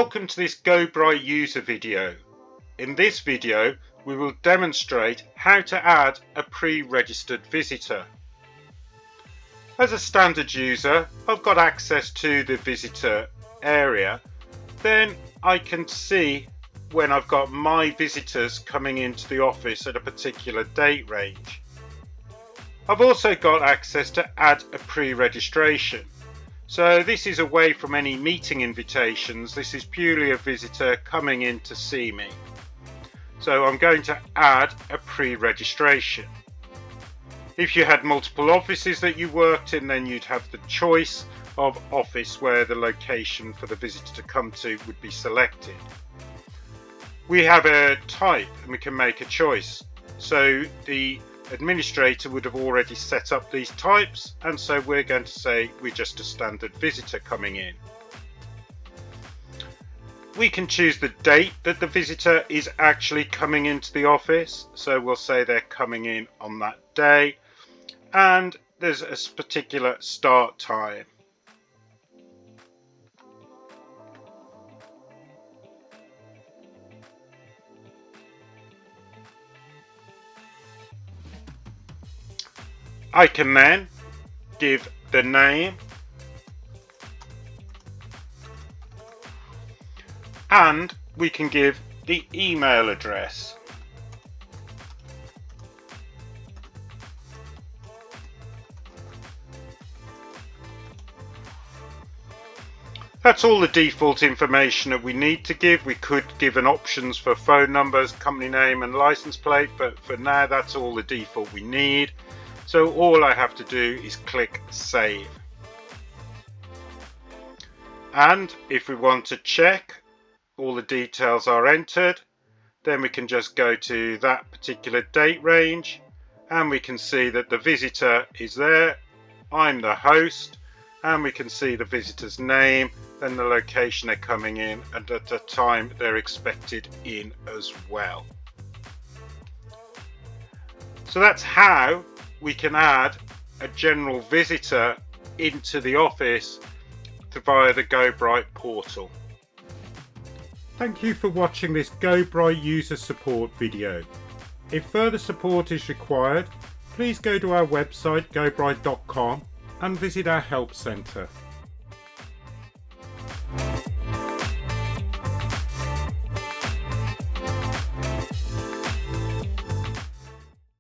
Welcome to this GoBright user video. In this video we will demonstrate how to add a pre-registered visitor. As a standard user, I've got access to the visitor area. Then I can see when I've got my visitors coming into the office at a particular date range. I've also got access to add a pre-registration. So this is away from any meeting invitations. This is purely a visitor coming in to see me. So I'm going to add a pre-registration. If you had multiple offices that you worked in, then you'd have the choice of office where the location for the visitor to come to would be selected. We have a type and we can make a choice. So the administrator would have already set up these types, and so we're going to say we're just a standard visitor coming in. We can choose the date that the visitor is actually coming into the office, so we'll say they're coming in on that day, and there's a particular start time. I can then give the name and we can give the email address. That's all the default information that we need to give. We could give an options for phone numbers, company name and license plate, but for now that's all the default we need. So all I have to do is click save. And if we want to check all the details are entered, then we can just go to that particular date range and we can see that the visitor is there. I'm the host, and we can see the visitor's name, then the location they're coming in, and at the time they're expected in as well. So that's how we can add a general visitor into the office via the GoBright portal. Thank you for watching this GoBright user support video. If further support is required, please go to our website gobright.com and visit our help centre.